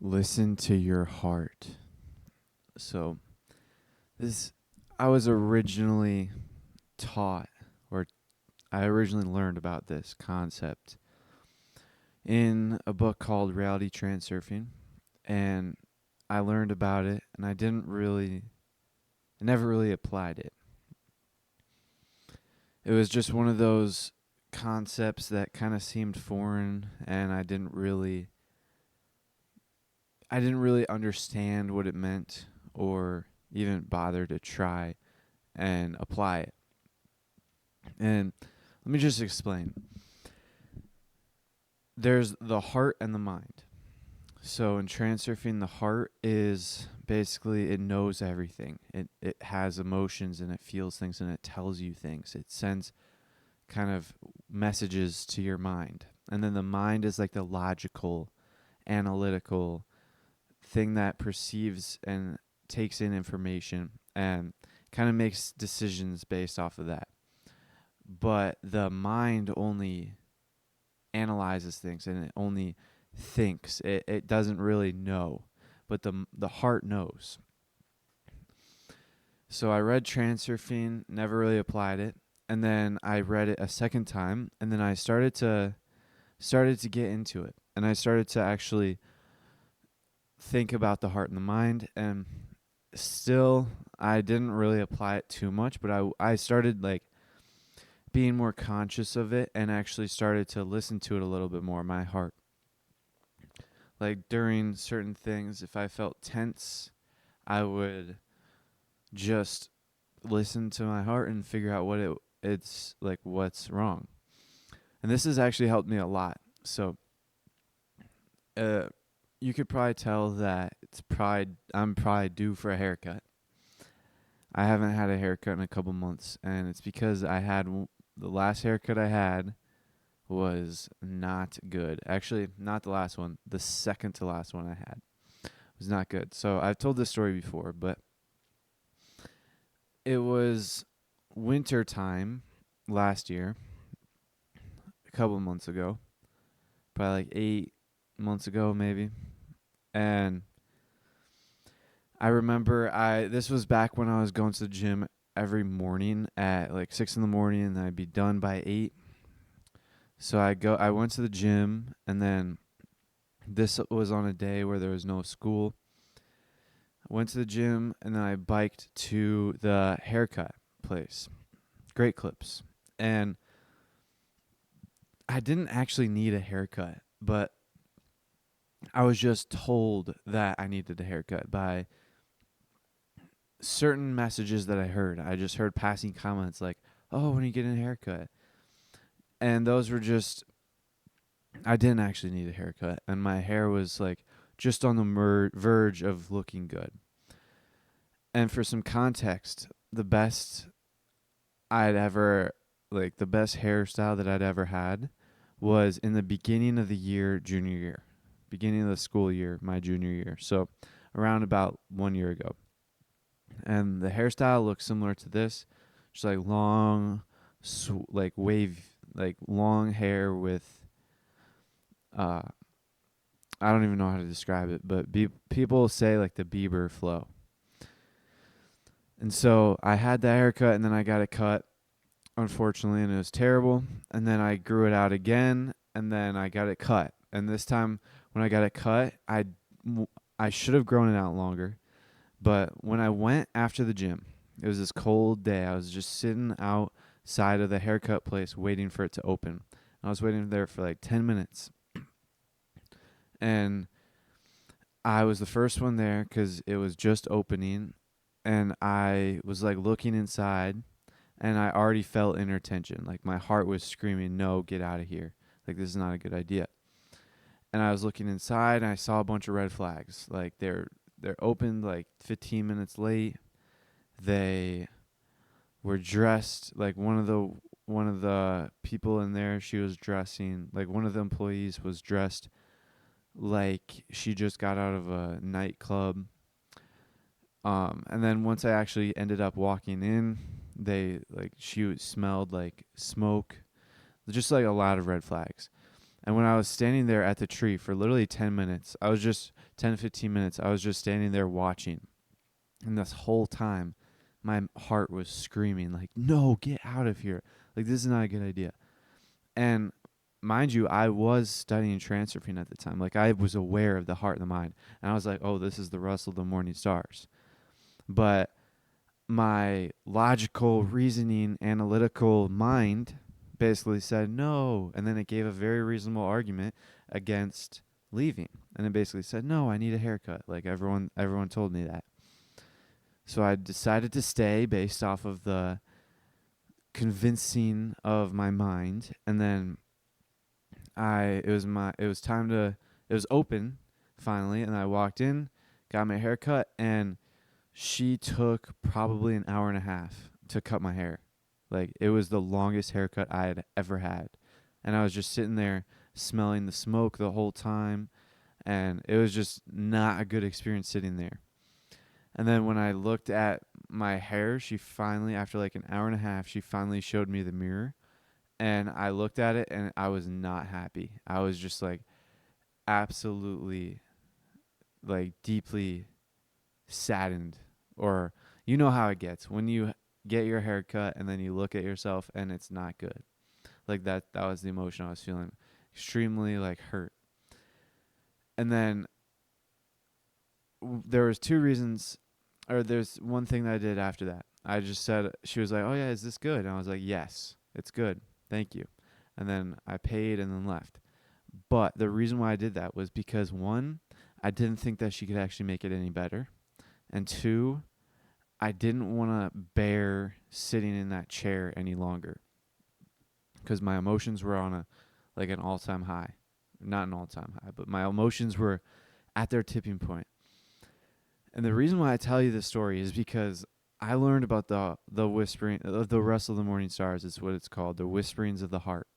Listen to your heart. So, this, I was originally taught, or I originally learned about this concept in a book called Reality Transurfing. And I learned about it, and I never really applied it. It was just one of those concepts that kind of seemed foreign, and I didn't really understand what it meant or even bother to try and apply it. And let me just explain. There's the heart and the mind. So in transurfing, the heart is basically it knows everything. It has emotions and it feels things and it tells you things. It sends kind of messages to your mind. And then the mind is like the logical, analytical thing that perceives and takes in information and kind of makes decisions based off of that. But the mind only analyzes things and it only thinks. It doesn't really know, but the heart knows. So I read Transurfing, never really applied it, and then I read it a second time, and then I started to get into it, and I started to actually think about the heart and the mind, and still I didn't really apply it too much, but I started like being more conscious of it and actually started to listen to it a little bit more, my heart. Like during certain things, if I felt tense, I would just listen to my heart and figure out it's like what's wrong. And this has actually helped me a lot. So you could probably tell that I'm probably due for a haircut. I haven't had a haircut in a couple months, and it's because the last haircut I had was not good. Actually, not the last one. The second to last one I had was not good. So I've told this story before, but it was winter time last year, a couple of months ago, probably like 8 months ago maybe. And I remember this was back when I was going to the gym every morning at like 6 in the morning, and I'd be done by 8. So I went to the gym, and then this was on a day where there was no school. I went to the gym, and then I biked to the haircut place, Great Clips. And I didn't actually need a haircut, but I was just told that I needed a haircut by certain messages that I heard. I just heard passing comments like, "Oh, when are you getting a haircut?" And those were just I didn't actually need a haircut, and my hair was like just on the verge of looking good. And for some context, the best hairstyle that I'd ever had was in the beginning of the year, junior year, beginning of the school year, my junior year. So around about 1 year ago. And the hairstyle looks similar to this, just like long, like like long hair with, uh, I don't even know how to describe it, but people say like the Bieber flow. And so I had that haircut, and then I got it cut, unfortunately, and it was terrible. And then I grew it out again, and then I got it cut. And this time, when I got it cut, I should have grown it out longer. But when I went after the gym, it was this cold day. I was just sitting outside of the haircut place waiting for it to open. I was waiting there for like 10 minutes. And I was the first one there because it was just opening. And I was like looking inside, and I already felt inner tension. Like my heart was screaming, "No, get out of here. Like this is not a good idea." And I was looking inside, and I saw a bunch of red flags. Like they're opened like 15 minutes late. They were dressed like one of the people in there, she was dressing like one of the employees was dressed like she just got out of a nightclub. And then once I actually ended up walking in, she smelled like smoke, just like a lot of red flags. And when I was standing there at the tree for literally 10 minutes, I was just 10, 15 minutes, I was just standing there watching. And this whole time, my heart was screaming, like, no, get out of here. Like, this is not a good idea. And mind you, I was studying Transurfing at the time. Like, I was aware of the heart and the mind. And I was like, oh, this is the Russell of the Morning Stars. But my logical, reasoning, analytical mind basically said no. And then it gave a very reasonable argument against leaving. And it basically said, no, I need a haircut. Like, everyone told me that. So I decided to stay based off of the convincing of my mind. And then it was open finally, and I walked in, got my hair cut, and she took probably an hour and a half to cut my hair. Like, it was the longest haircut I had ever had. And I was just sitting there smelling the smoke the whole time, and it was just not a good experience sitting there. And then when I looked at my hair, she finally, after like an hour and a half, she finally showed me the mirror. And I looked at it and I was not happy. I was just like absolutely, like, deeply saddened. Or you know how it gets when you get your hair cut and then you look at yourself and it's not good. Like, that was the emotion I was feeling. Extremely, like, hurt. And then there was two reasons, or there's one thing that I did after that. I just said, she was like, oh yeah, is this good? And I was like, yes, it's good. Thank you. And then I paid and then left. But the reason why I did that was because, one, I didn't think that she could actually make it any better. And two, I didn't want to bear sitting in that chair any longer. Because my emotions were on an all-time high. Not an all-time high, but my emotions were at their tipping point. And the reason why I tell you this story is because I learned about the whispering of the Russell of the Morning Stars is what it's called, the whisperings of the heart.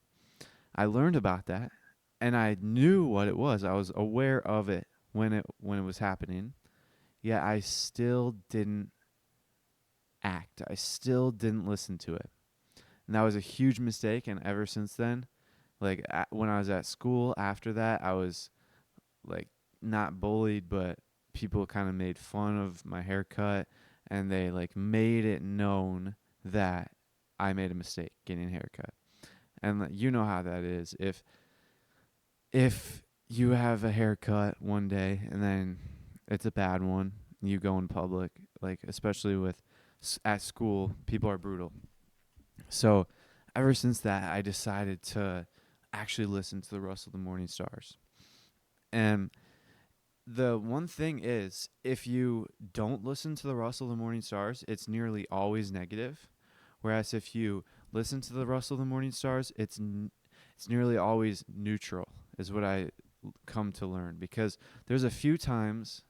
I learned about that, and I knew what it was. I was aware of it when it was happening. Yet I still didn't act. I still didn't listen to it. And that was a huge mistake, and ever since then, like, when I was at school after that, I was like not bullied, but people kind of made fun of my haircut, and they like made it known that I made a mistake getting a haircut. And you know how that is. If you have a haircut one day and then it's a bad one, you go in public, like, especially at school, people are brutal. So ever since that, I decided to actually listen to the Russell of the Morning Stars. And the one thing is, if you don't listen to the Russell of the Morning Stars, it's nearly always negative. Whereas if you listen to the Russell of the Morning Stars, it's nearly always neutral, is what I come to learn. Because there's a few times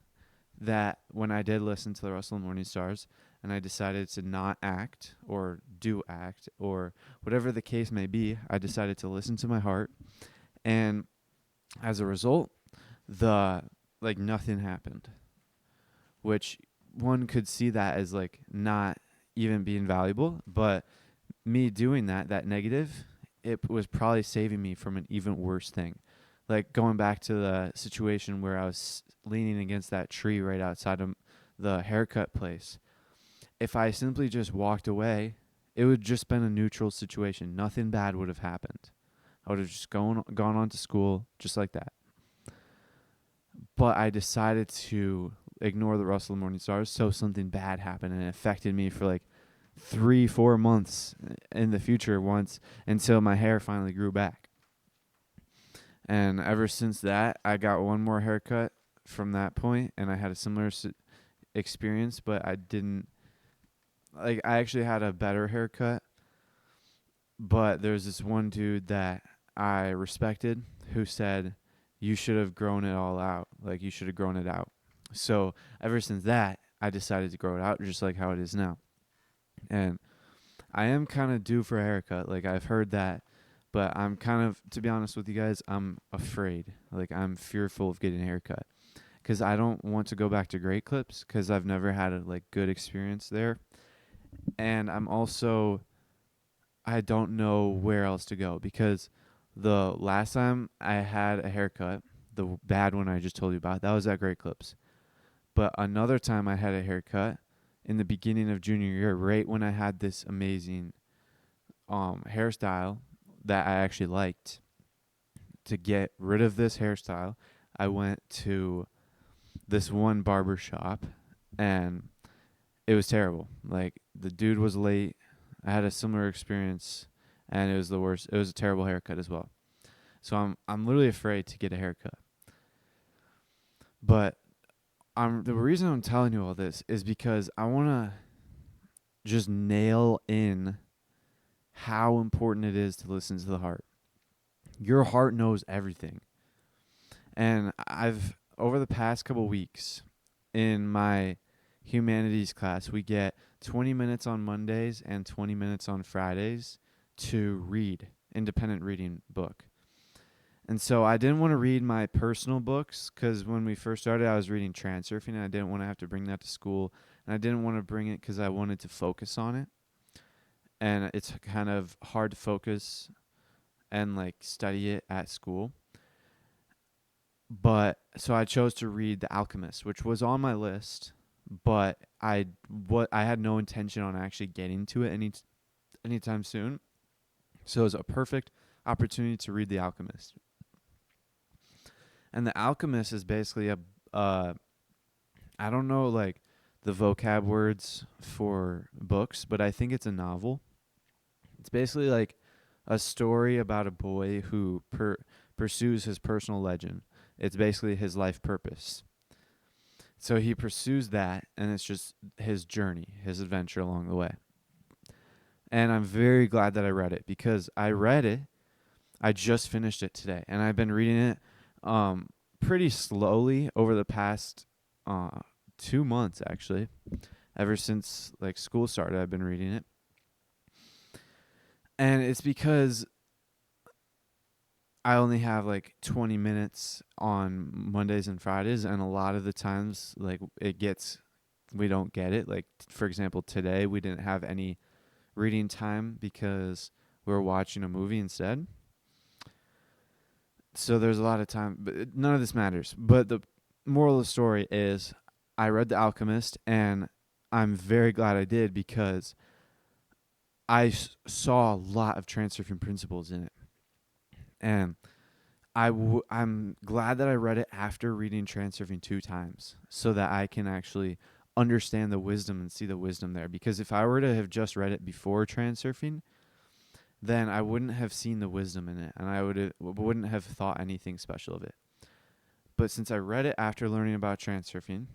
that when I did listen to the Russell of the Morning Stars and I decided to not act or do act or whatever the case may be, I decided to listen to my heart. And as a result, nothing happened, which one could see that as like not even being valuable. But me doing that negative, it was probably saving me from an even worse thing. Like, going back to the situation where I was leaning against that tree right outside of the haircut place. If I simply just walked away, it would just been a neutral situation. Nothing bad would have happened. I would have just gone on to school just like that. But I decided to ignore the Russell of the Morning Stars, so something bad happened, and it affected me for like 3-4 months in the future once, until my hair finally grew back. And ever since that, I got one more haircut from that point, and I had a similar experience, but I didn't, like, I actually had a better haircut, but there's this one dude that I respected who said, you should have grown it all out. Like, you should have grown it out. So ever since that, I decided to grow it out just like how it is now. And I am kind of due for a haircut. Like, I've heard that, but I'm kind of, to be honest with you guys, I'm afraid. Like, I'm fearful of getting a haircut because I don't want to go back to Great Clips because I've never had a good experience there. And I don't know where else to go because The last time I had a haircut, the bad one I just told you about, that was at Great Clips. But another time I had a haircut in the beginning of junior year, right when I had this amazing hairstyle that I actually liked. To get rid of this hairstyle, I went to this one barber shop, and it was terrible. Like, the dude was late. I had a similar experience, and it was the worst. It was a terrible haircut as well. So I'm literally afraid to get a haircut. But the reason I'm telling you all this is because I want to just nail in how important it is to listen to the heart. Your heart knows everything. And I've over the past couple weeks in my humanities class, we get 20 minutes on Mondays and 20 minutes on Fridays to read independent reading book. And so I didn't want to read my personal books because when we first started, I was reading Transurfing, and I didn't want to have to bring that to school. And I didn't want to bring it because I wanted to focus on it. And it's kind of hard to focus and like study it at school. But so I chose to read The Alchemist, which was on my list, but I had no intention on actually getting to it anytime soon. So it was a perfect opportunity to read The Alchemist. And The Alchemist is basically I don't know like the vocab words for books, but I think it's a novel. It's basically like a story about a boy who pursues his personal legend. It's basically his life purpose. So he pursues that, and it's just his journey, his adventure along the way. And I'm very glad that I read it because I read it. I just finished it today, and I've been reading it pretty slowly over the past 2 months, actually. Ever since like school started, I've been reading it. And it's because I only have like 20 minutes on Mondays and Fridays, and a lot of the times like we don't get it. Like for example, today we didn't have any reading time because we were watching a movie instead. So there's a lot of time, but none of this matters. But the moral of the story is I read The Alchemist, and I'm very glad I did because I saw a lot of Transurfing principles in it. And I'm glad that I read it after reading Transurfing 2 times so that I can actually understand the wisdom and see the wisdom there. Because if I were to have just read it before Transurfing, then I wouldn't have seen the wisdom in it, and I wouldn't have thought anything special of it. But since I read it after learning about Transurfing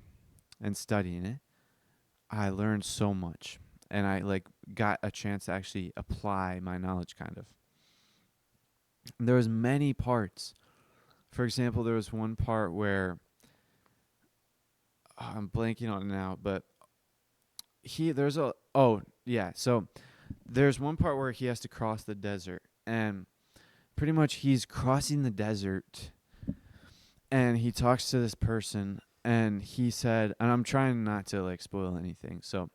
and studying it, I learned so much, and I like got a chance to actually apply my knowledge kind of. There was many parts. For example, there was one part where I'm blanking on it now, but so there's one part where he has to cross the desert, and pretty much he's crossing the desert, and he talks to this person, and he said, and I'm trying not to like spoil anything, so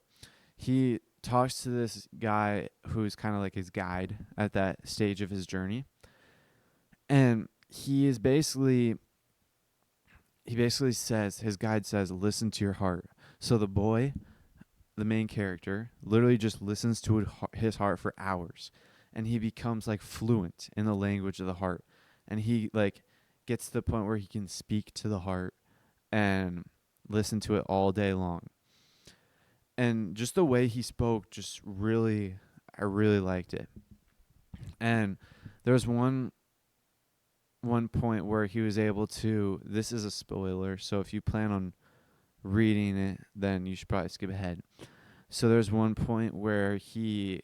he talks to this guy who's kind of like his guide at that stage of his journey, and he basically says, his guide says, listen to your heart. So the boy, the main character, literally just listens to his heart for hours, and he becomes like fluent in the language of the heart, and he like gets to the point where he can speak to the heart and listen to it all day long. And just the way he spoke, I really liked it. And there was one point where he was able to, this is a spoiler, so if you plan on reading it, then you should probably skip ahead. So there's one point where he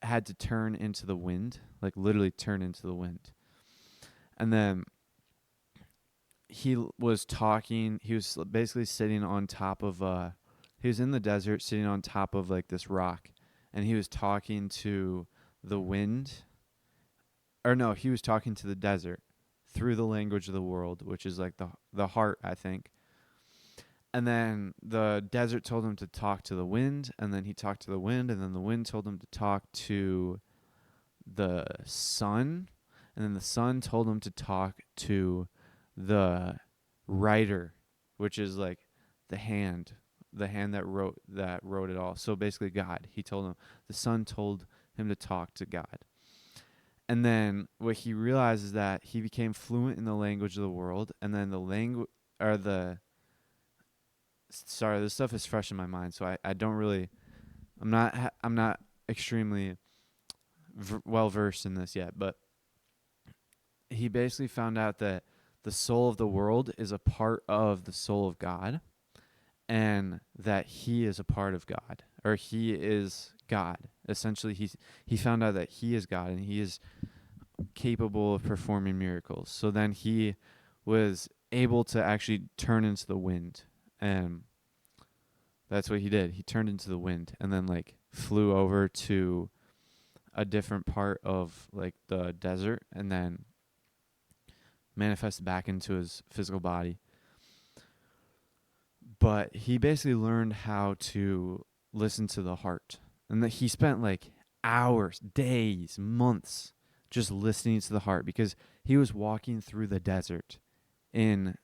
had to turn into the wind, like literally turn into the wind. And then he was basically sitting on top of he was in the desert sitting on top of like this rock, and he was talking to the wind, or no, he was talking to the desert through the language of the world, which is like the heart, I think. And then the desert told him to talk to the wind, and then he talked to the wind, and then the wind told him to talk to the sun, And then the Son told him to talk to the writer, which is like the hand, the hand that wrote it all. So basically God. He told him, the Son told him to talk to God. And then what he realized is that he became fluent in the language of the world, and then the language or the sorry, this stuff is fresh in my mind, so I don't really I'm not extremely well versed in this yet, but he basically found out that the soul of the world is a part of the soul of God, and that he is a part of God, or he is God. Essentially, he found out that he is God and he is capable of performing miracles. So then he was able to actually turn into the wind, and that's what he did. He turned into the wind and then like flew over to a different part of like the desert and then manifested back into his physical body. But he basically learned how to listen to the heart. And that he spent like hours, days, months just listening to the heart, because he was walking through the desert in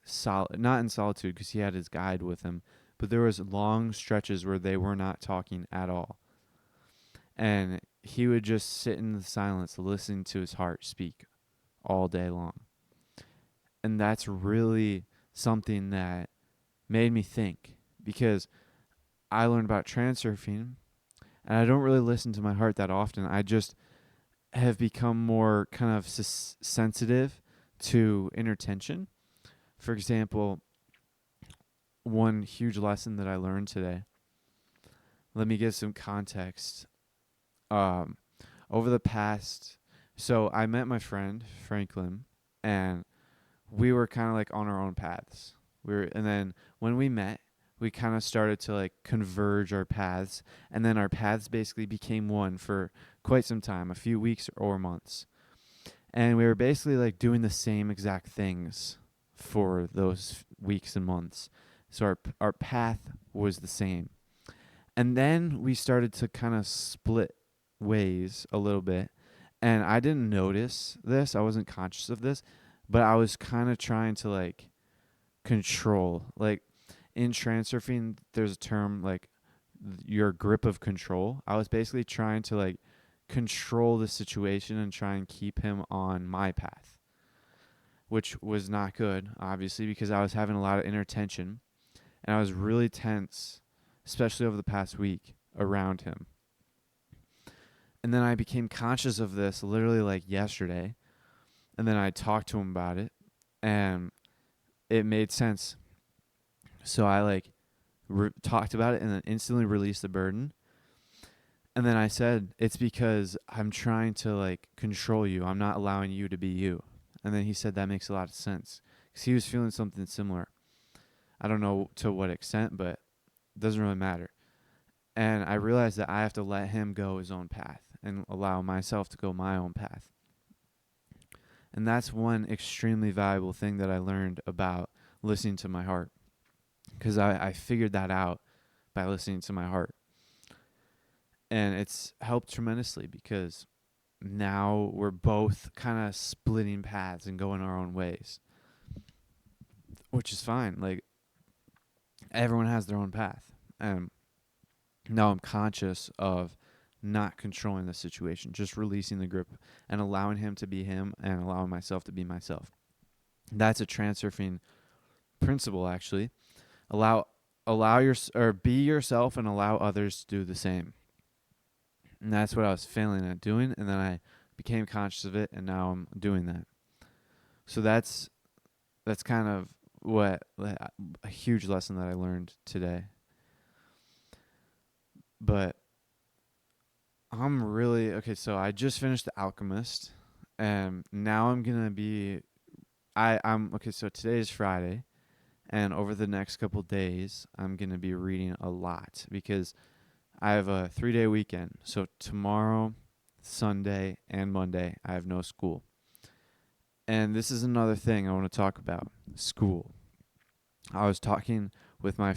not in solitude because he had his guide with him, but there was long stretches where they were not talking at all. And he would just sit in the silence listening to his heart speak all day long. And that's really something that made me think, because I learned about transurfing and I don't really listen to my heart that often. I just have become more kind of sensitive to inner tension. For example, one huge lesson that I learned today, let me give some context. Over the past, so I met my friend Franklin, and we were kind of like on our own paths. And then when we met, we kind of started to like converge our paths, and then our paths basically became one for quite some time, a few weeks or months. And we were basically like doing the same exact things for those weeks and months. So our path was the same. And then we started to kind of split ways a little bit. And I didn't notice this. I wasn't conscious of this, but I was kind of trying to like control. Like in transurfing, there's a term like your grip of control. I was basically trying to like control the situation and try and keep him on my path, which was not good, obviously, because I was having a lot of inner tension and I was really tense, especially over the past week around him. And then I became conscious of this literally like yesterday, and then I talked to him about it, and it made sense. So I like talked about it and then instantly released the burden. And then I said, it's because I'm trying to like control you. I'm not allowing you to be you. And then he said that makes a lot of sense, because he was feeling something similar. I don't know to what extent, but it doesn't really matter. And I realized that I have to let him go his own path and allow myself to go my own path. And that's one extremely valuable thing that I learned about listening to my heart, because I figured that out by listening to my heart. And it's helped tremendously, because now we're both kind of splitting paths and going our own ways, which is fine. Like, everyone has their own path. And now I'm conscious of not controlling the situation, just releasing the grip and allowing him to be him and allowing myself to be myself. That's a transurfing principle, actually. Be yourself and allow others to do the same. And that's what I was failing at doing, and then I became conscious of it, and now I'm doing that. So that's kind of what a huge lesson that I learned today. But I'm really okay. So I just finished The Alchemist, and now I'm gonna be. I'm okay. So today is Friday, and over the next couple days, I'm gonna be reading a lot, because I have a 3-day weekend. So tomorrow, Sunday, and Monday, I have no school. And this is another thing I want to talk about: school. I was talking with my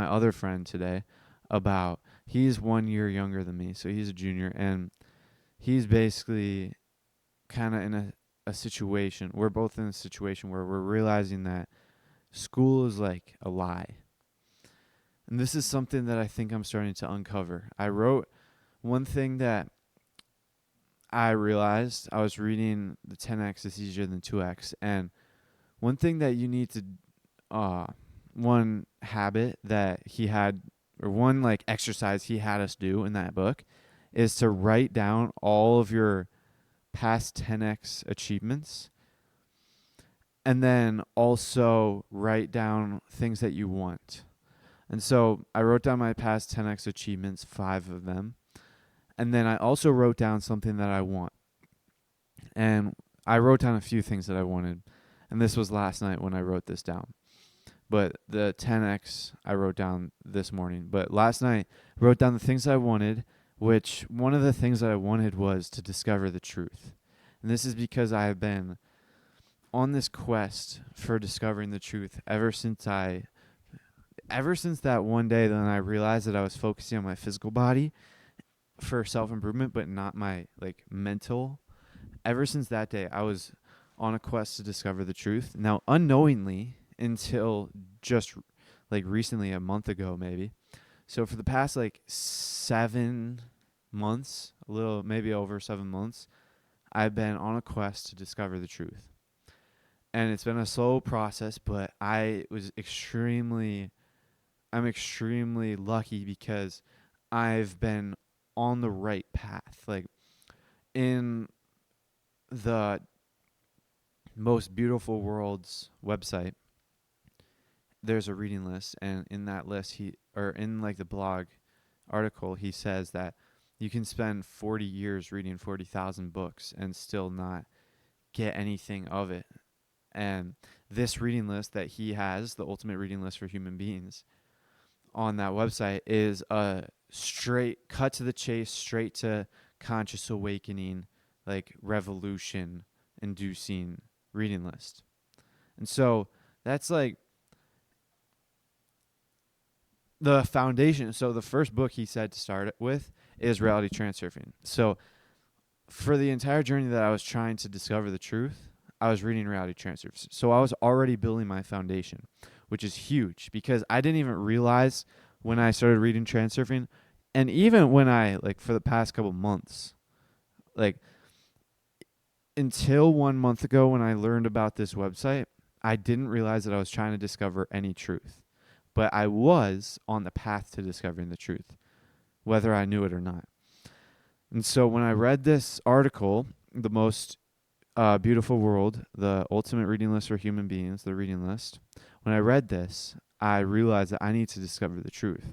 other friend today about, he's 1 year younger than me, so he's a junior, and he's basically kind of in a situation. We're both in a situation where we're realizing that school is like a lie. And this is something that I think I'm starting to uncover. I wrote one thing that I realized. I was reading the 10x is easier than 2x, and one thing that you need to one habit that he had, or one like exercise he had us do in that book, is to write down all of your past 10x achievements, and then also write down things that you want. And so I wrote down my past 10x achievements, 5 of them. And then I also wrote down something that I want. And I wrote down a few things that I wanted. And this was last night when I wrote this down. But the 10x I wrote down this morning. But last night, I wrote down the things I wanted, which one of the things that I wanted was to discover the truth. And this is because I have been on this quest for discovering the truth ever since that one day then I realized that I was focusing on my physical body for self-improvement, but not my like mental. Ever since that day, I was on a quest to discover the truth. Now, unknowingly, until just like recently, a month ago maybe. So for the past like 7 months, a little maybe over 7 months, I've been on a quest to discover the truth. And it's been a slow process, but I'm extremely lucky because I've been on the right path. Like in the Most Beautiful Worlds website, there's a reading list, and in that list in like the blog article, he says that you can spend 40 years reading 40,000 books and still not get anything of it. And this reading list that he has, the ultimate reading list for human beings, on that website is a straight cut to the chase, straight to conscious awakening, like revolution inducing reading list. And so that's like the foundation. So the first book he said to start it with is Reality Transurfing. So for the entire journey that I was trying to discover the truth, I was reading Reality Transurfing. So I was already building my foundation, which is huge because I didn't even realize when I started reading Transurfing, and even when I, like, for the past couple months, like, until 1 month ago when I learned about this website, I didn't realize that I was trying to discover any truth. But I was on the path to discovering the truth, whether I knew it or not. And so when I read this article, The Most Beautiful World, the ultimate reading list for human beings, the reading list, when I read this, I realized that I need to discover the truth.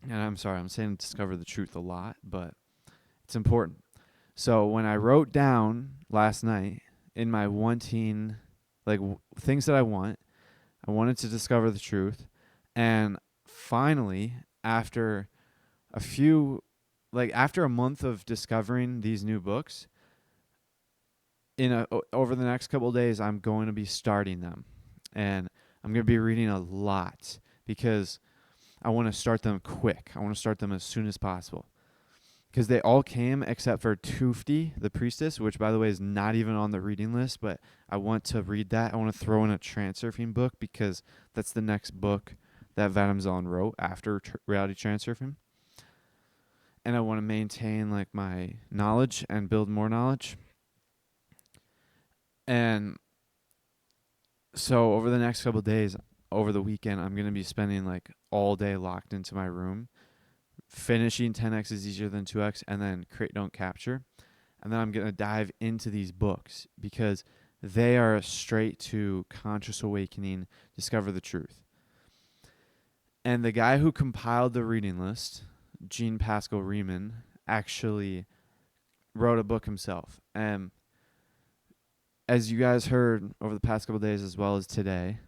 And I'm sorry, I'm saying discover the truth a lot, but it's important. So when I wrote down last night in my wanting, like things that I wanted to discover the truth. And finally, after after a month of discovering these new books, over the next couple of days, I'm going to be starting them. And I'm going to be reading a lot because I want to start them quick. I want to start them as soon as possible. Because they all came except for Tufti, the Priestess, which, by the way, is not even on the reading list, but I want to read that. I want to throw in a Transurfing book because that's the next book that Vadim Zeland wrote after Reality Transurfing. And I want to maintain like my knowledge and build more knowledge. And so over the next couple of days, over the weekend, I'm going to be spending like all day locked into my room, finishing 10x is easier than 2x, and then Create Don't Capture. And then I'm going to dive into these books because they are straight to conscious awakening, discover the truth. And the guy who compiled the reading list, Jean Pascal Riemann, actually wrote a book himself. And as you guys heard over the past couple of days as well as today,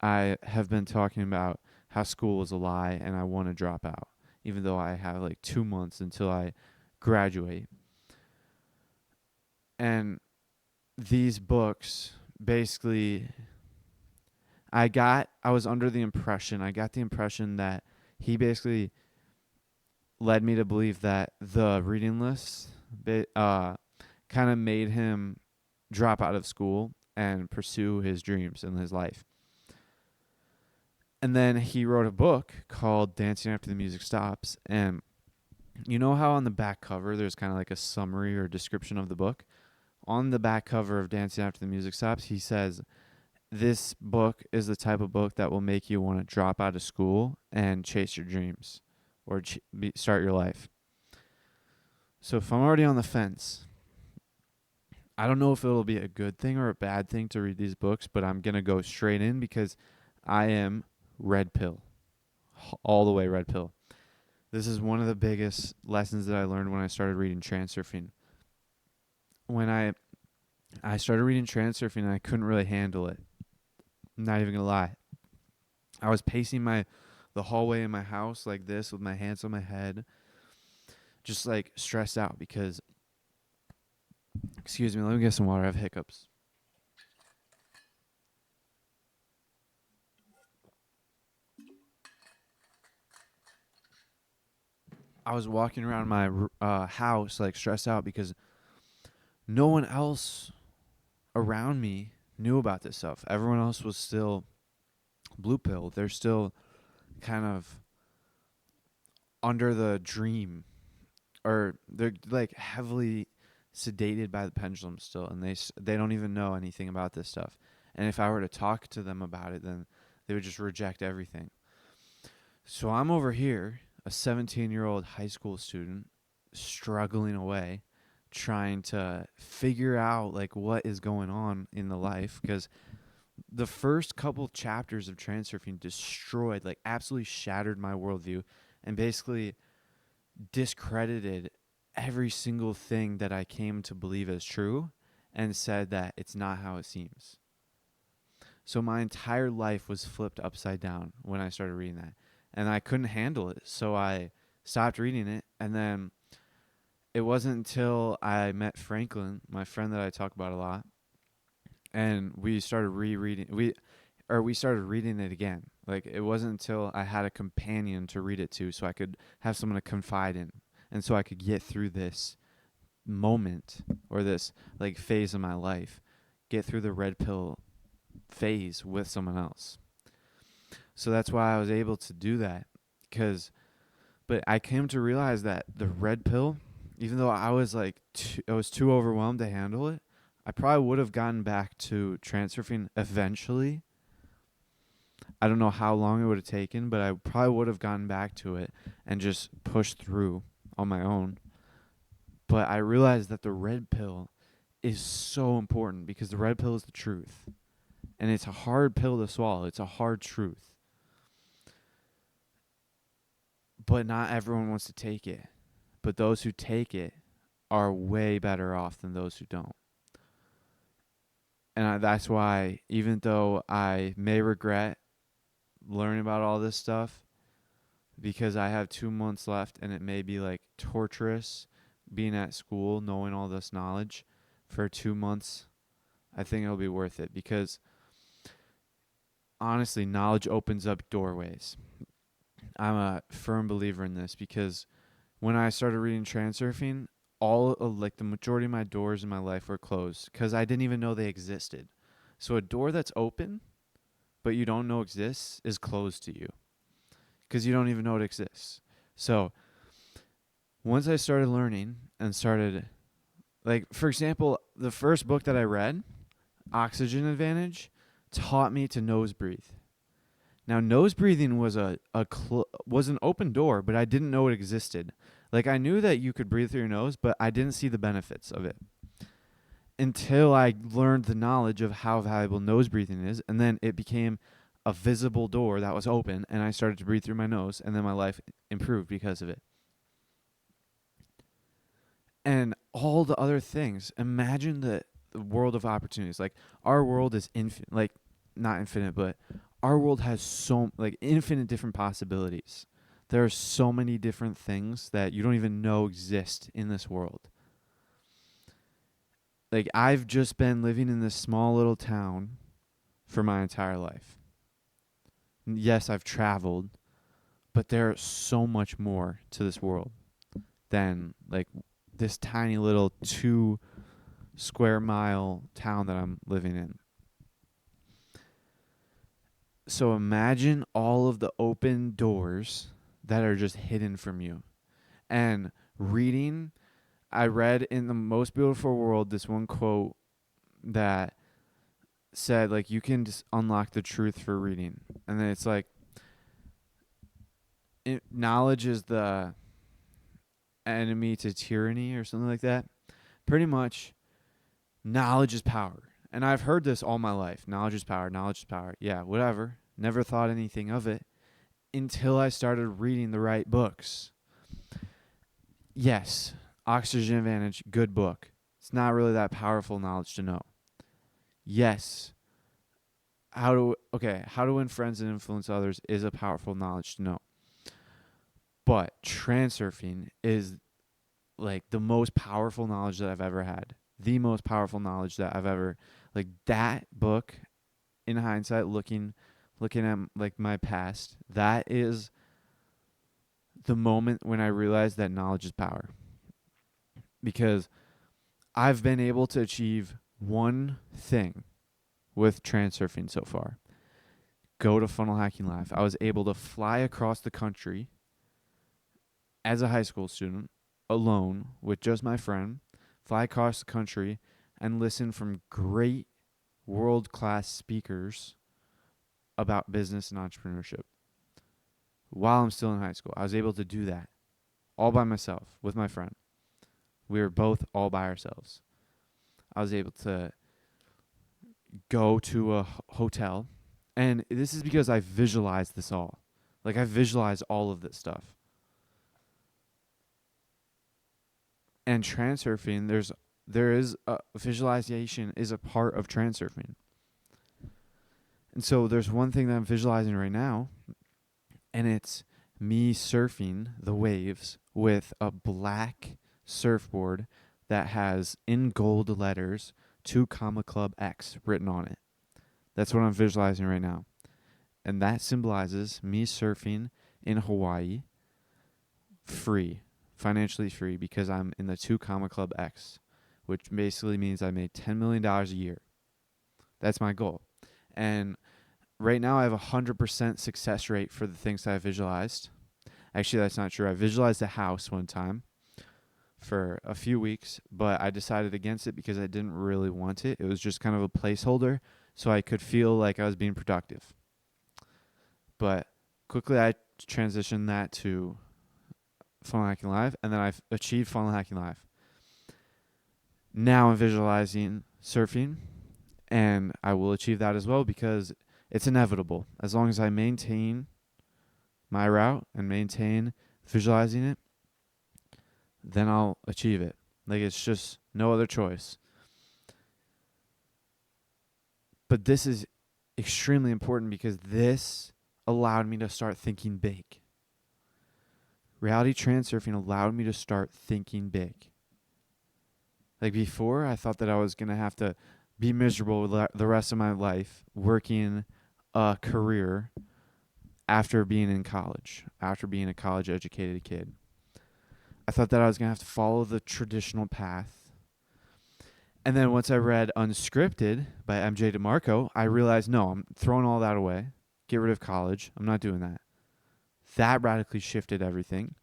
I have been talking about how school is a lie and I want to drop out, even though I have like 2 months until I graduate. And these books basically, I got the impression that he basically led me to believe that the reading list kind of made him drop out of school and pursue his dreams in his life. And then he wrote a book called Dancing After the Music Stops. And you know how on the back cover there's kind of like a summary or description of the book? On the back cover of Dancing After the Music Stops, he says, this book is the type of book that will make you want to drop out of school and chase your dreams or start your life. So if I'm already on the fence, I don't know if it'll be a good thing or a bad thing to read these books, but I'm going to go straight in because I am red pill, all the way red pill. This is one of the biggest lessons that I learned when I started reading Transurfing. When I started reading Transurfing and I couldn't really handle it. I'm not even going to lie. I was pacing the hallway in my house like this with my hands on my head, just like stressed out because, excuse me, let me get some water. I have hiccups. I was walking around my house like stressed out because no one else around me knew about this stuff. Everyone else was still blue pill. They're still kind of under the dream, or they're like heavily sedated by the pendulum still, and they don't even know anything about this stuff. And if I were to talk to them about it, then they would just reject everything. So I'm over here, a 17-year-old high school student, struggling away, trying to figure out like what is going on in the life, because the first couple chapters of Transurfing destroyed, like absolutely shattered my worldview and basically discredited every single thing that I came to believe as true and said that it's not how it seems. So my entire life was flipped upside down when I started reading that. And I couldn't handle it. So I stopped reading it. And then it wasn't until I met Franklin, my friend that I talk about a lot, and we started we started reading it again. Like, it wasn't until I had a companion to read it to, so I could have someone to confide in, and so I could get through this moment or this like phase of my life, get through the red pill phase with someone else. So that's why I was able to do that, but I came to realize that the red pill, even though I was I was too overwhelmed to handle it, I probably would have gotten back to Transurfing eventually. I don't know how long it would have taken, but I probably would have gotten back to it and just pushed through on my own. But I realized that the red pill is so important because the red pill is the truth. And it's a hard pill to swallow. It's a hard truth. But not everyone wants to take it. But those who take it are way better off than those who don't. And that's why, even though I may regret learning about all this stuff, because I have 2 months left and it may be like torturous being at school, knowing all this knowledge for 2 months, I think it'll be worth it, because honestly, knowledge opens up doorways. I'm a firm believer in this, because when I started reading Transurfing, all of, like, the majority of my doors in my life were closed because I didn't even know they existed. So a door that's open but you don't know exists is closed to you because you don't even know it exists. So once I started learning and started, like, for example, the first book that I read, Oxygen Advantage, taught me to nose breathe. Now, nose breathing was was an open door, but I didn't know it existed. Like, I knew that you could breathe through your nose, but I didn't see the benefits of it until I learned the knowledge of how valuable nose breathing is, and then it became a visible door that was open, and I started to breathe through my nose, and then my life improved because of it. And all the other things. Imagine the world of opportunities. Like, our world is infinite. Like, not infinite, but our world has infinite different possibilities. There are so many different things that you don't even know exist in this world. Like, I've just been living in this small little town for my entire life. Yes, I've traveled, but there's so much more to this world than, like, this tiny little square mile town that I'm living in. So imagine all of the open doors that are just hidden from you. And reading, I read in The Most Beautiful World this one quote that said, like, you can just unlock the truth for reading. And then it's like, knowledge is the enemy to tyranny or something like that. Pretty much, knowledge is power. And I've heard this all my life. Knowledge is power. Knowledge is power. Yeah, whatever. Never thought anything of it until I started reading the right books. Yes, Oxygen Advantage, good book. It's not really that powerful knowledge to know. Yes, how to win friends and influence others is a powerful knowledge to know. But transurfing is like the most powerful knowledge that I've ever had. The most powerful knowledge that I've ever, like, that book, in hindsight, looking at like my past, that is the moment when I realized that knowledge is power. Because I've been able to achieve one thing with transurfing so far. Go to Funnel Hacking Live. I was able to fly across the country as a high school student, alone, with just my friend, fly across the country and listen from great world-class speakers about business and entrepreneurship while I'm still in high school. I was able to do that all by myself with my friend. We were both all by ourselves. I was able to go to a hotel, and this is because I visualized this all. Like, I visualized all of this stuff. And transurfing, there is a visualization is a part of transurfing. And so there's one thing that I'm visualizing right now, and it's me surfing the waves with a black surfboard that has, in gold letters, 2 Comma Club X written on it. That's what I'm visualizing right now. And that symbolizes me surfing in Hawaii free, financially free, because I'm in the 2 Comma Club X, which basically means I made $10 million a year. That's my goal. And right now I have a 100% success rate for the things that I visualized. Actually, that's not true. I visualized a house one time for a few weeks, but I decided against it because I didn't really want it. It was just kind of a placeholder so I could feel like I was being productive. But quickly I transitioned that to Funnel Hacking Live, and then I've achieved Funnel Hacking Live. Now I'm visualizing surfing, and I will achieve that as well because it's inevitable. As long as I maintain my route and maintain visualizing it, then I'll achieve it. Like, it's just no other choice. But this is extremely important because this allowed me to start thinking big. Reality transurfing allowed me to start thinking big. Like, before, I thought that I was going to have to be miserable the rest of my life working a career after being in college, after being a college-educated kid. I thought that I was going to have to follow the traditional path. And then once I read Unscripted by MJ DeMarco, I realized, no, I'm throwing all that away. Get rid of college. I'm not doing that. That radically shifted everything.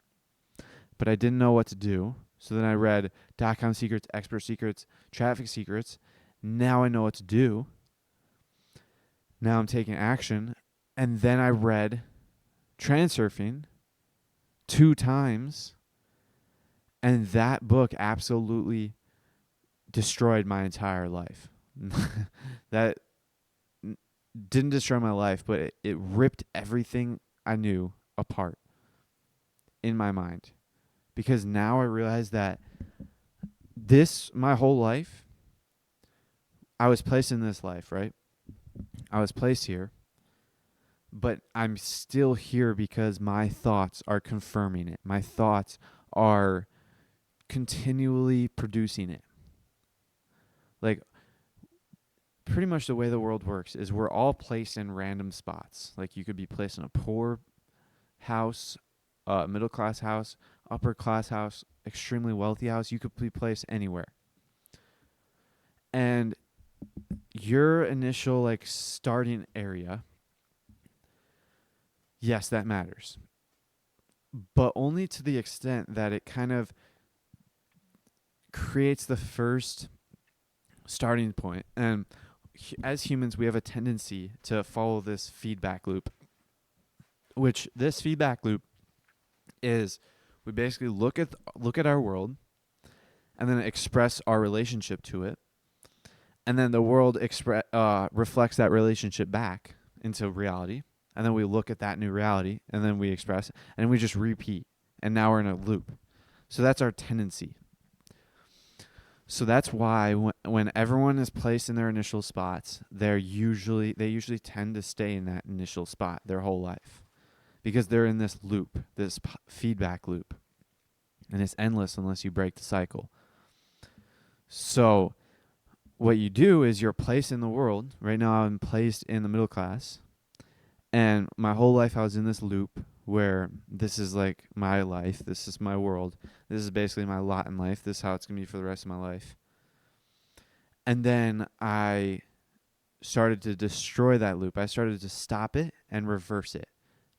But I didn't know what to do. So then I read .com Secrets, Expert Secrets, Traffic Secrets. Now I know what to do. Now I'm taking action. And then I read Transurfing 2 times. And that book absolutely destroyed my entire life. That didn't destroy my life, but it ripped everything I knew apart in my mind. Because now I realize that my whole life, I was placed in this life, right? I was placed here, but I'm still here because my thoughts are confirming it. My thoughts are continually producing it. Like, pretty much the way the world works is we're all placed in random spots. Like, you could be placed in a poor house, middle class house, upper class house, extremely wealthy house. You could be placed anywhere. And your initial like starting area, yes, that matters, but only to the extent that it kind of creates the first starting point. And as humans, we have a tendency to follow this feedback loop, which this feedback loop is we basically look at our world and then express our relationship to it, and then the world reflects that relationship back into reality, and then we look at that new reality, and then we express, and we just repeat, and now we're in a loop. So that's our tendency. So that's why when everyone is placed in their initial spots, they usually tend to stay in that initial spot their whole life, because they're in this loop, this feedback loop, and it's endless unless you break the cycle. So what you do is you're placed in the world. Right now I'm placed in the middle class, and my whole life I was in this loop where this is like my life, this is my world, this is basically my lot in life, this is how it's going to be for the rest of my life. And then I started to destroy that loop. I started to stop it and reverse it.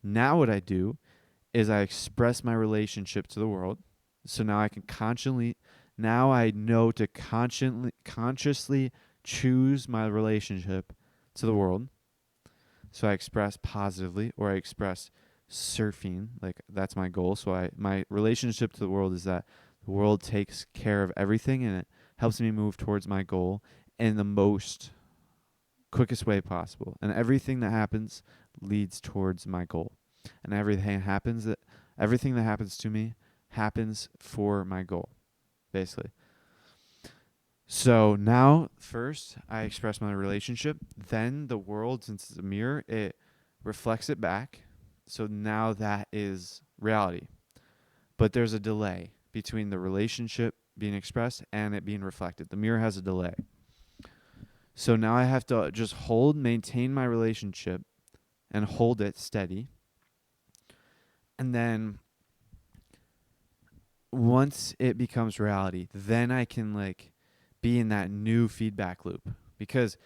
Now what I do is I express my relationship to the world. So now I can now I know to consciously choose my relationship to the world. So I express positively, or I express surfing, like that's my goal. So my relationship to the world is that the world takes care of everything and it helps me move towards my goal in the most quickest way possible. And everything that happens leads towards my goal. And everything that happens to me happens for my goal, basically. So now, first, I express my relationship. Then the world, since it's a mirror, it reflects it back. So now that is reality. But there's a delay between the relationship being expressed and it being reflected. The mirror has a delay. So now I have to just maintain my relationship and hold it steady. And then once it becomes reality, then I can like be in that new feedback loop. Because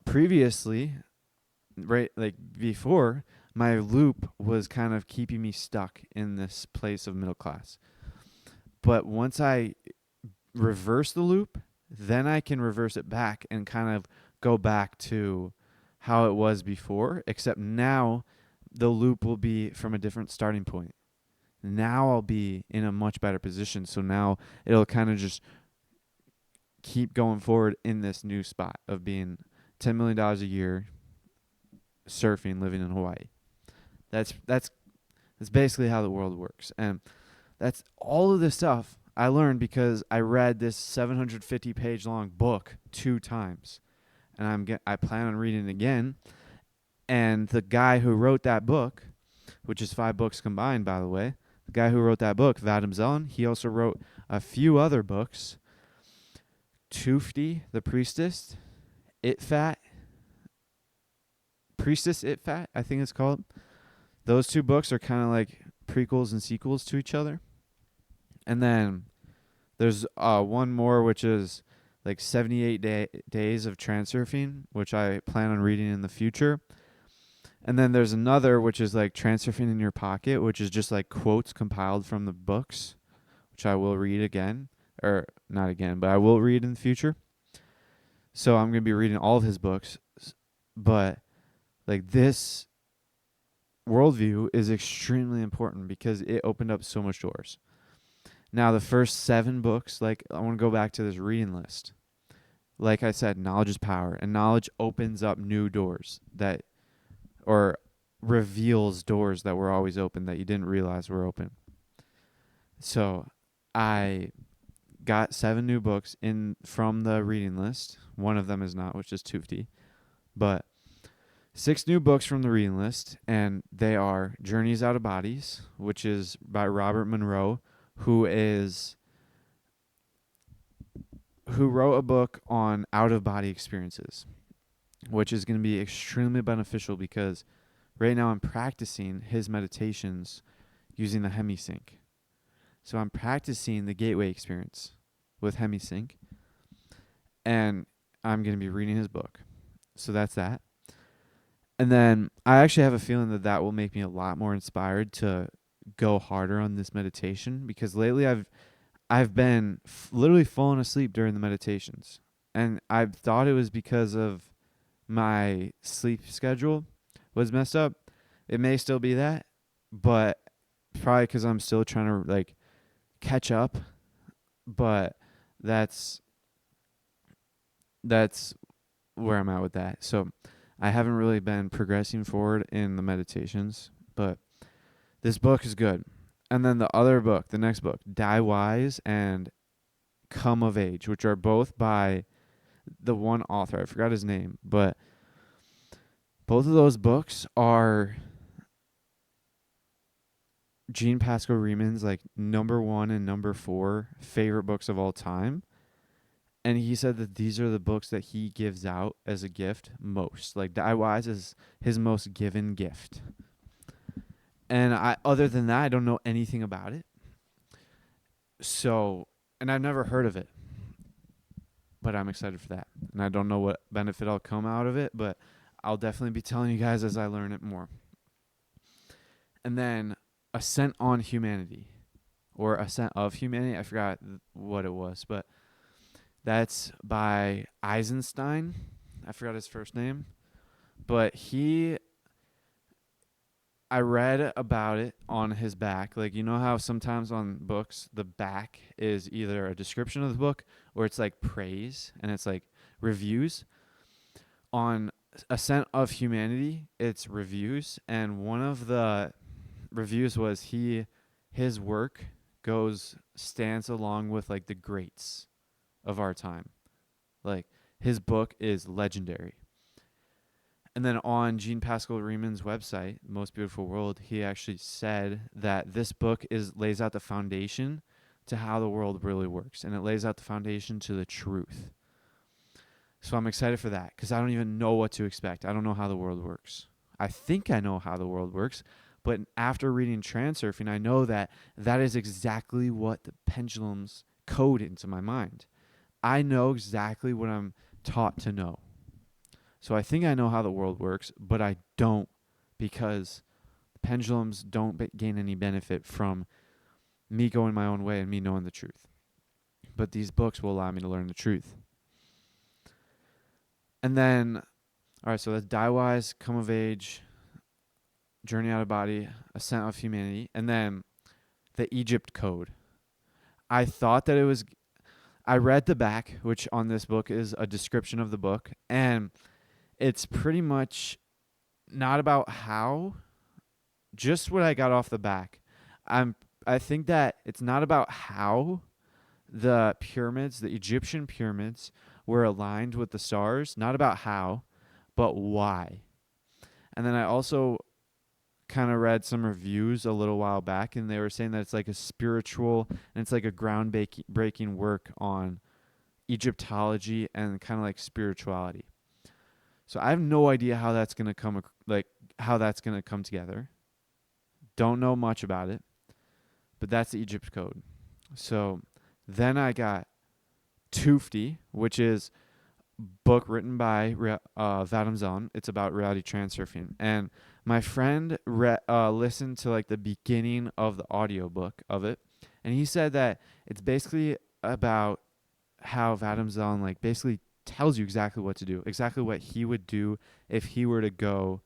previously, right, like before, my loop was kind of keeping me stuck in this place of middle class. But once I reverse the loop, then I can reverse it back and kind of go back to how it was before, except now the loop will be from a different starting point. Now I'll be in a much better position. So now it'll kind of just keep going forward in this new spot of being $10 million a year, surfing, living in Hawaii. That's basically how the world works. And that's all of this stuff I learned because I read this 750-page long book 2 times. And I plan on reading it again. And the guy who wrote that book, which is 5 books combined, by the way, the guy who wrote that book, Vadim Zeland, he also wrote a few other books. Tufti, the Priestess, Itfat, I think it's called. Those 2 books are kind of like prequels and sequels to each other. And then there's one more, which is like 78 days of transurfing, which I plan on reading in the future. And then there's another, which is like Transurfing in Your Pocket, which is just like quotes compiled from the books, which I will read again. Or not again, but I will read in the future. So I'm going to be reading all of his books. But like this worldview is extremely important because it opened up so much doors. Now, the first 7 books, like I want to go back to this reading list. Like I said, knowledge is power, and knowledge opens up new doors or reveals doors that were always open that you didn't realize were open. So I got 7 new books in from the reading list. One of them is not, which is Tufti. But 6 new books from the reading list, and they are Journeys Out of Bodies, which is by Robert Monroe, who wrote a book on out-of-body experiences, which is going to be extremely beneficial because right now I'm practicing his meditations using the HemiSync. So I'm practicing the gateway experience with HemiSync. And I'm going to be reading his book. So that's that. And then I actually have a feeling that that will make me a lot more inspired to go harder on this meditation, because lately I've been literally falling asleep during the meditations. And I thought it was because of my sleep schedule was messed up. It may still be that, but probably because I'm still trying to like catch up. But that's that's where I'm at with that. So I haven't really been progressing forward in the meditations, but this book is good. And then the other book, the next book, Die Wise and Come of Age, which are both by the one author. I forgot his name, but both of those books are Gene Pascal Riemann's like number 1 and number 4 favorite books of all time. And he said that these are the books that he gives out as a gift most. Like Die Wise is his most given gift. And other than that, I don't know anything about it. So, and I've never heard of it. But I'm excited for that. And I don't know what benefit I'll come out of it, but I'll definitely be telling you guys as I learn it more. And then Ascent on Humanity, or Ascent of Humanity. I forgot what it was, but that's by Eisenstein. I forgot his first name. But I read about it on his back. Like, you know how sometimes on books, the back is either a description of the book or it's like praise and it's like reviews. On Ascent of Humanity, it's reviews. And one of the reviews was his work stands along with like the greats of our time. Like, his book is legendary. And then on Gene Pascal Riemann's website, Most Beautiful World, he actually said that this book lays out the foundation to how the world really works, and it lays out the foundation to the truth. So I'm excited for that, because I don't even know what to expect. I don't know how the world works. I think I know how the world works, but after reading Transurfing, I know that that is exactly what the pendulums code into my mind. I know exactly what I'm taught to know. So I think I know how the world works, but I don't, because pendulums don't gain any benefit from me going my own way and me knowing the truth. But these books will allow me to learn the truth. And then, all right, so that's Die Wise, Come of Age, Journey Out of Body, Ascent of Humanity, and then the Egypt Code. I thought that I read the back, which on this book is a description of the book, and it's pretty much not about how, just what I got off the back. I think that it's not about how the pyramids, the Egyptian pyramids, were aligned with the stars, not about how, but why. And then I also kind of read some reviews a little while back, and they were saying that it's like a spiritual and it's like a groundbreaking work on Egyptology and kind of like spirituality. So I have no idea how that's going to come together. Don't know much about it, but that's the Egypt Code. So then I got Tufti, which is a book written by Vadim Zeland. It's about reality transurfing. And my friend listened to like the beginning of the audiobook of it, and he said that it's basically about how Vadim Zeland like basically tells you exactly what to do, exactly what he would do if he were to go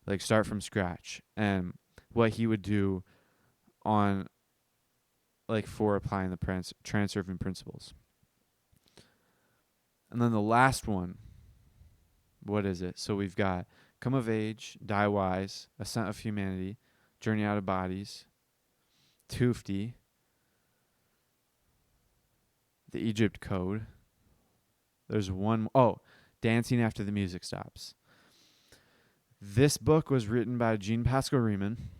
like start from scratch, and what he would do on like for applying the transurfing principles. And then the last one, what is it? So we've got Come of Age, Die Wise, Ascent of Humanity, Journey Out of Bodies, Tufti, the Egypt Code. There's Dancing After the Music Stops. This book was written by Gene Pascal Riemann,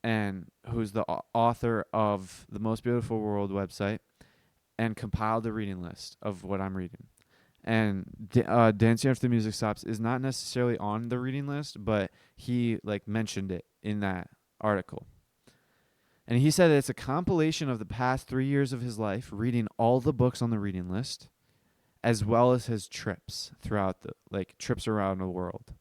and who's the author of the Most Beautiful World website, and compiled the reading list of what I'm reading. And Dancing After the Music Stops is not necessarily on the reading list, but he like mentioned it in that article. And he said that it's a compilation of the past 3 years of his life, reading all the books on the reading list, as well as his trips throughout trips around the world.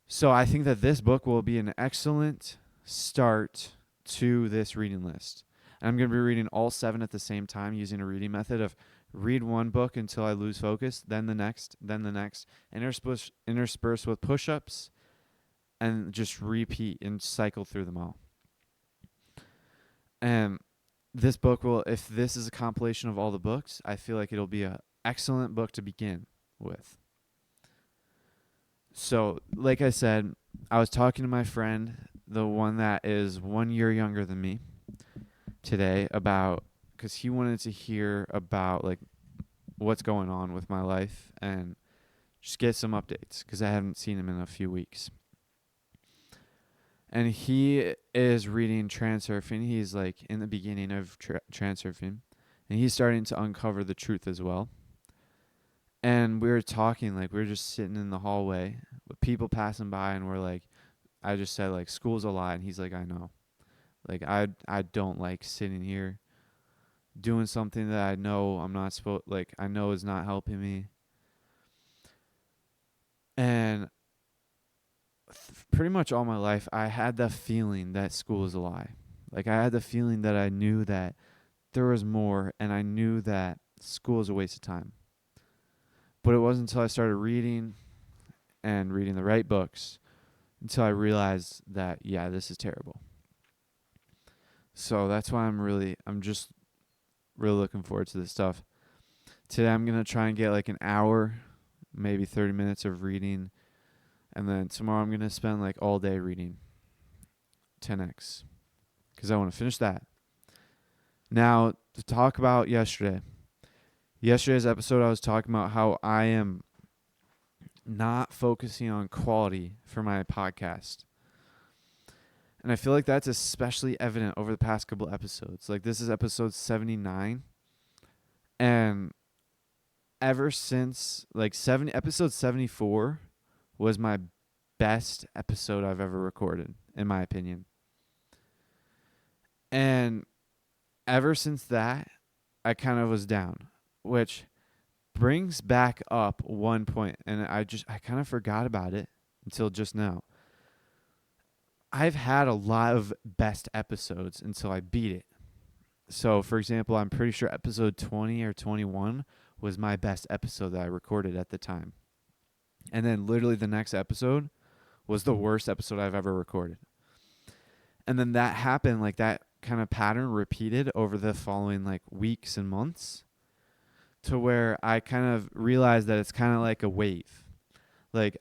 So I think that this book will be an excellent start to this reading list. And I'm going to be reading all 7 at the same time using a reading method of read one book until I lose focus, then the next, intersperse with push-ups, and just repeat and cycle through them all. And this book if this is a compilation of all the books, I feel like it'll be an excellent book to begin with. So, like I said, I was talking to my friend, the one that is 1 year younger than me, today because he wanted to hear about what's going on with my life and just get some updates because I haven't seen him in a few weeks. And he is reading Transurfing. He's in the beginning of Transurfing, and he's starting to uncover the truth as well. And we were talking, we were just sitting in the hallway with people passing by, and I just said, school's a lie. And he's like, I know. I don't like sitting here doing something that I know I'm not supposed, I know is not helping me. And pretty much all my life, I had the feeling that school is a lie. I had the feeling that I knew that there was more, and I knew that school is a waste of time. But it wasn't until I started reading and reading the right books until I realized that, yeah, this is terrible. So that's why I'm just really looking forward to this stuff. Today I'm going to try and get an hour, maybe 30 minutes of reading. And then tomorrow I'm going to spend all day reading 10X because I want to finish that. Now, to talk about yesterday's episode, I was talking about how I am not focusing on quality for my podcast. And I feel like that's especially evident over the past couple episodes. This is episode 79. And ever since, episode 74 was my best episode I've ever recorded, in my opinion. And ever since that, I kind of was down, which brings back up one point, and I kind of forgot about it until just now. I've had a lot of best episodes until I beat it. So, for example, I'm pretty sure episode 20 or 21 was my best episode that I recorded at the time. And then literally the next episode was the worst episode I've ever recorded. And then that happened, that kind of pattern repeated over the following weeks and months to where I kind of realized that it's kind of like a wave.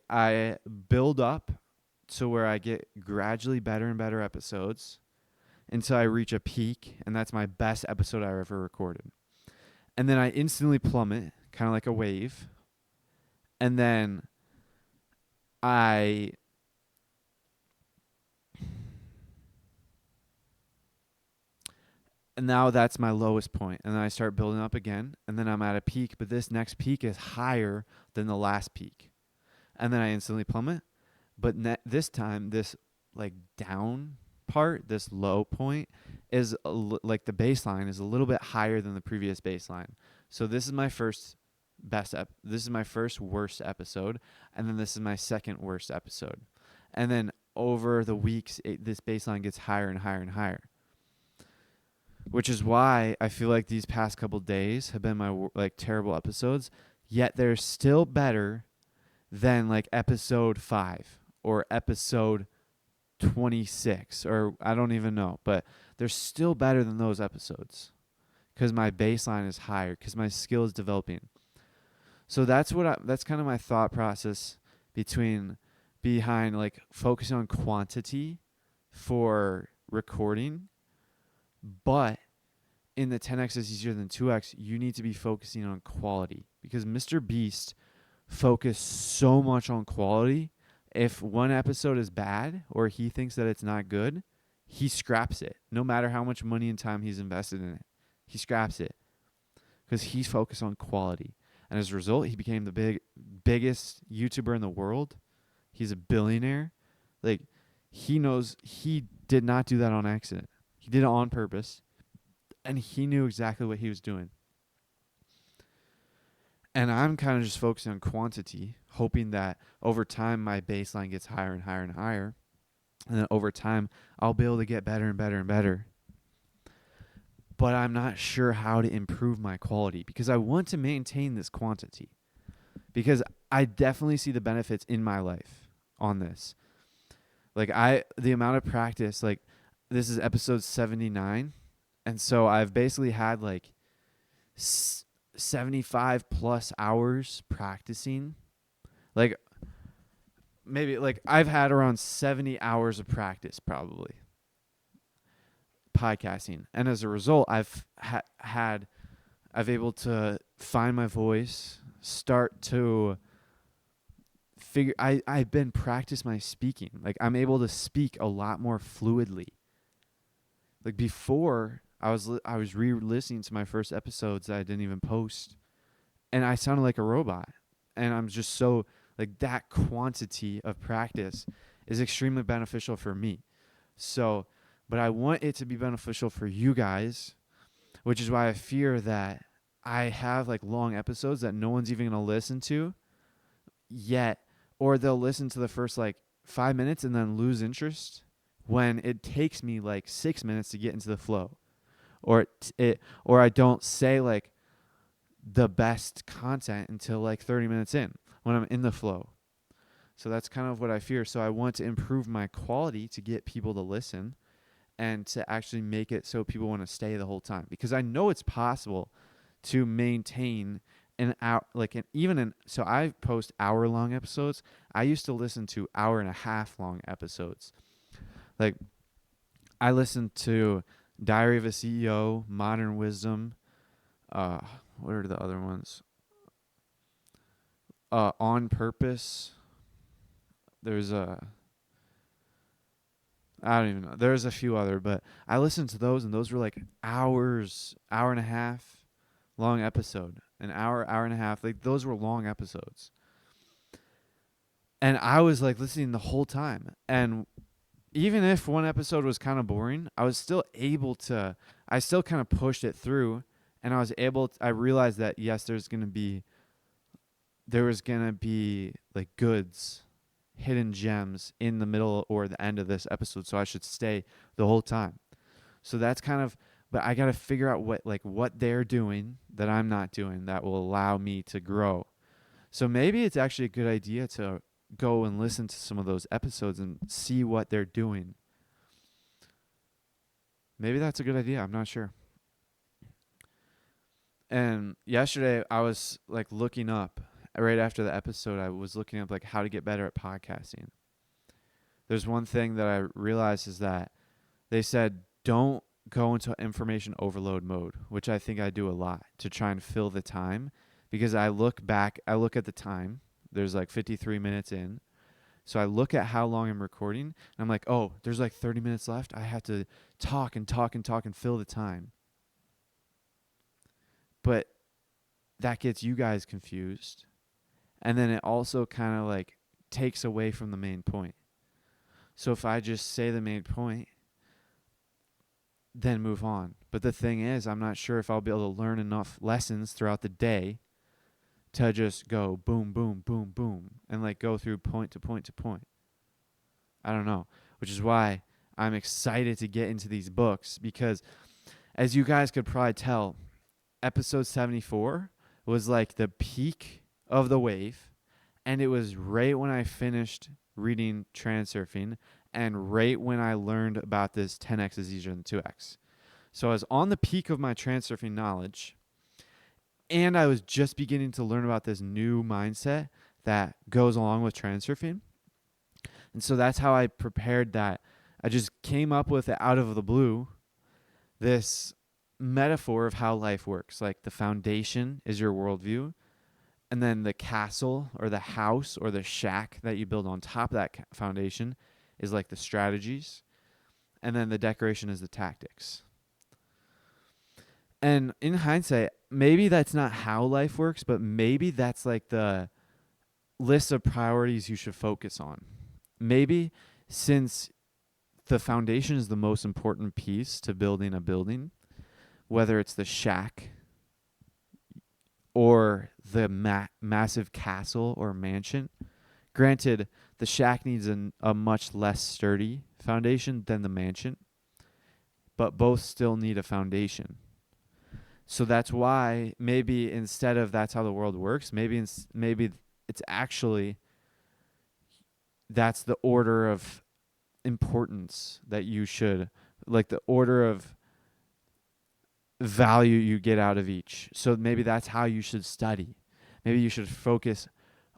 I build up to where I get gradually better and better episodes until I reach a peak, and that's my best episode I ever recorded. And then I instantly plummet, kind of like a wave. And then and now that's my lowest point. And then I start building up again, and then I'm at a peak, but this next peak is higher than the last peak. And then I instantly plummet. But this time, this down part, this low point, is the baseline is a little bit higher than the previous baseline. So this is my first this is my first worst episode, and then this is my second worst episode. And then over the weeks, this baseline gets higher and higher and higher. Which is why I feel like these past couple days have been my terrible episodes, yet they're still better than episode 5 or episode 26, or I don't even know, but they're still better than those episodes because my baseline is higher, because my skill is developing. So that's kind of my thought process behind focusing on quantity for recording, but in the 10X is easier than 2X, you need to be focusing on quality, because Mr. Beast focused so much on quality. If one episode is bad or he thinks that it's not good, he scraps it. No matter how much money and time he's invested in it, he scraps it because he's focused on quality. And as a result, he became the biggest YouTuber in the world. He's a billionaire. He knows he did not do that on accident. He did it on purpose, and he knew exactly what he was doing. And I'm kind of just focusing on quantity, hoping that over time my baseline gets higher and higher and higher. And then over time, I'll be able to get better and better and better. But I'm not sure how to improve my quality because I want to maintain this quantity. Because I definitely see the benefits in my life on this. Like the amount of practice, like this is episode 79. And so I've basically had like 75 plus hours practicing. Like maybe like I've had around 70 hours of practice probably podcasting. And as a result, I've able to find my voice, start to figure I've been practice my speaking. Like I'm able to speak a lot more fluidly. Like before I was re-listening to my first episodes that I didn't even post and I sounded like a robot. And I'm just so like that quantity of practice is extremely beneficial for me. So, but I want it to be beneficial for you guys, which is why I fear that I have like long episodes that no one's even going to listen to yet, or they'll listen to the first like 5 minutes and then lose interest when it takes me like 6 minutes to get into the flow, or or I don't say like the best content until like 30 minutes in when I'm in the flow. So that's kind of what I fear. So I want to improve my quality to get people to listen and to actually make it so people want to stay the whole time, because I know it's possible to maintain an hour, so I post hour-long episodes. I used to listen to hour-and-a-half-long episodes. Like I listened to Diary of a CEO, Modern Wisdom, what are the other ones? On Purpose. I don't even know. There's a few other, but I listened to those, and those were like hours, hour and a half long episode, an hour, hour and a half. Like those were long episodes. And I was like listening the whole time. And even if one episode was kind of boring, I was still able to, I still kind of pushed it through, and I realized that yes, there was going to be like goods, hidden gems in the middle or the end of this episode, so I should stay the whole time. So that's kind of, but I got to figure out what they're doing that I'm not doing that will allow me to grow. So maybe it's actually a good idea to go and listen to some of those episodes and see what they're doing. Maybe that's a good idea. I'm not sure. And yesterday I was like looking up right after the episode, I was looking up like how to get better at podcasting. There's one thing that I realized is that they said don't go into information overload mode, which I think I do a lot to try and fill the time, because I look at the time, there's like 53 minutes in. So I look at how long I'm recording and I'm like, oh, there's like 30 minutes left. I have to talk and talk and talk and fill the time. But that gets you guys confused. And then it also kind of like takes away from the main point. So if I just say the main point, then move on. But the thing is, I'm not sure if I'll be able to learn enough lessons throughout the day to just go boom, boom, boom, boom, and like go through point to point to point. I don't know, which is why I'm excited to get into these books, because as you guys could probably tell, episode 74 was like the peak of the wave, and it was right when I finished reading Transurfing and right when I learned about this 10x is easier than 2x. So I was on the peak of my Transurfing knowledge, and I was just beginning to learn about this new mindset that goes along with Transurfing. And so that's how I prepared that. I just came up with it out of the blue, this metaphor of how life works. Like the foundation is your worldview, and then the castle or the house or the shack that you build on top of that foundation is like the strategies, and then the decoration is the tactics. And in hindsight, maybe that's not how life works, but maybe that's like the list of priorities you should focus on. Maybe since the foundation is the most important piece to building a building, whether it's the shack or the massive castle or mansion. Granted, the shack needs a much less sturdy foundation than the mansion, but both still need a foundation. So that's why maybe instead of that's how the world works, maybe it's actually that's the order of importance that you should, like the order of value you get out of each. So maybe that's how you should study. Maybe you should focus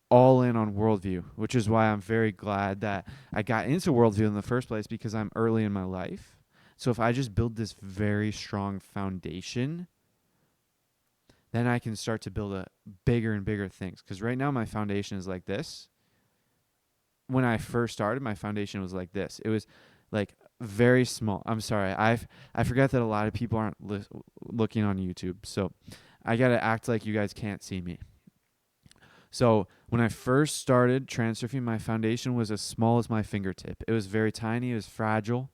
all in on worldview, which is why I'm very glad that I got into worldview in the first place, because I'm early in my life. So if I just build this very strong foundation, then I can start to build a bigger and bigger things. Because right now my foundation is like this. When I first started, my foundation was like this. It was like very small. I'm sorry. I forget that a lot of people aren't looking on YouTube. So I got to act like you guys can't see me. So when I first started transurfing, my foundation was as small as my fingertip. It was very tiny. It was fragile.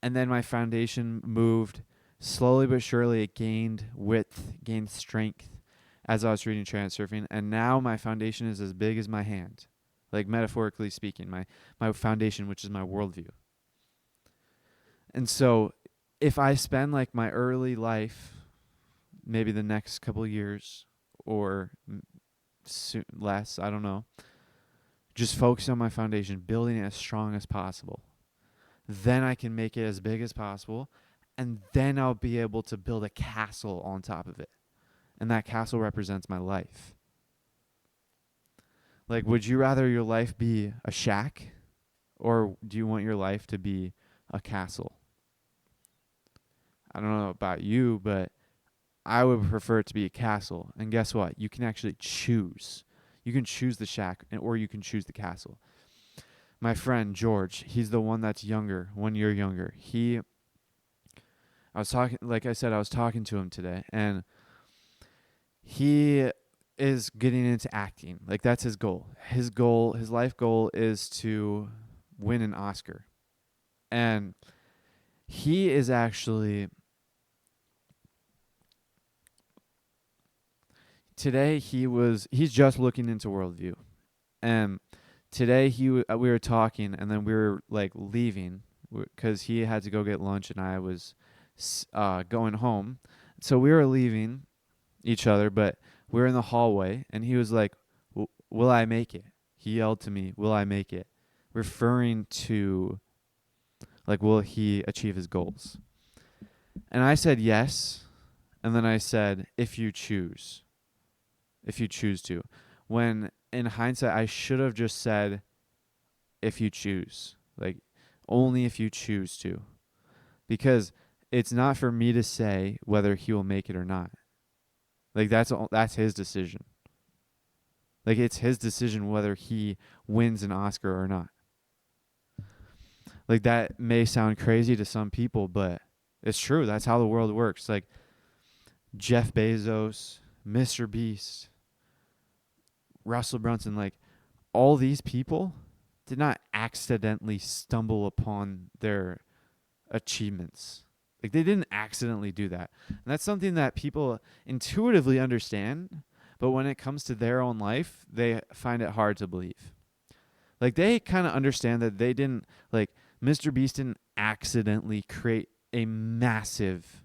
And then my foundation moved slowly but surely. It gained width, gained strength as I was reading transurfing. And now my foundation is as big as my hand, like metaphorically speaking, my foundation, which is my worldview. And so if I spend like my early life, maybe the next couple of years or less, I don't know, just focus on my foundation, building it as strong as possible, then I can make it as big as possible, and then I'll be able to build a castle on top of it. And that castle represents my life. Like, would you rather your life be a shack, or do you want your life to be a castle? I don't know about you, but I would prefer it to be a castle. And guess what? You can actually choose. You can choose the shack, or you can choose the castle. My friend George, he's the one that's younger, 1 year younger. I was talking to him today, and he is getting into acting. Like, that's his goal. His life goal is to win an Oscar. And he is actually, today he's just looking into worldview. And today we were talking, and then we were like leaving because he had to go get lunch and I was going home. So we were leaving each other, but we were in the hallway, and he was like, "Will I make it?" He yelled to me, "Will I make it?" Referring to, like, will he achieve his goals? And I said yes, and then I said, if you choose to. When in hindsight, I should have just said, if you choose, like, only if you choose to, because it's not for me to say whether he will make it or not. Like, that's his decision. Like, it's his decision whether he wins an Oscar or not. Like, that may sound crazy to some people, but it's true. That's how the world works. Like, Jeff Bezos, Mr. Beast, Russell Brunson, like, all these people did not accidentally stumble upon their achievements. Like, they didn't accidentally do that. And that's something that people intuitively understand, but when it comes to their own life, they find it hard to believe. Like, they kind of understand that they didn't, like, Mr. Beast didn't accidentally create a massive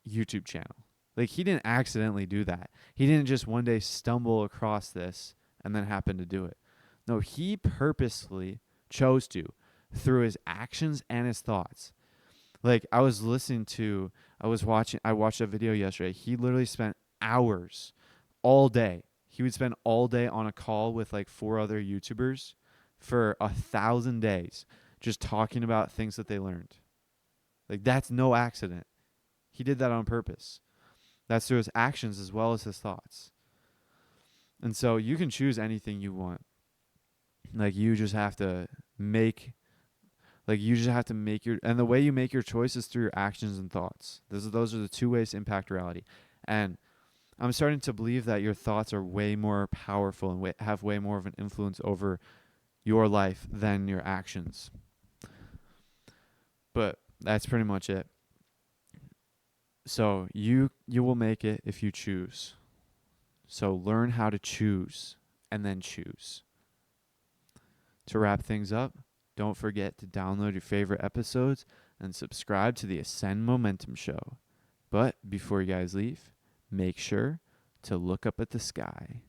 YouTube channel. Like, he didn't accidentally do that. He didn't just one day stumble across this and then happen to do it. No, he purposely chose to, through his actions and his thoughts. Like, I watched a video yesterday. He literally spent hours all day. He would spend all day on a call with like 4 other YouTubers for 1,000 days, just talking about things that they learned. Like, that's no accident. He did that on purpose. That's through his actions as well as his thoughts. And so you can choose anything you want. Like, you just have to make and the way you make your choices through your actions and thoughts. Those are the 2 ways to impact reality. And I'm starting to believe that your thoughts are way more powerful and have way more of an influence over your life than your actions. But that's pretty much it. So you will make it if you choose. So learn how to choose and then choose. To wrap things up, don't forget to download your favorite episodes and subscribe to the Ascend Momentum Show. But before you guys leave, make sure to look up at the sky.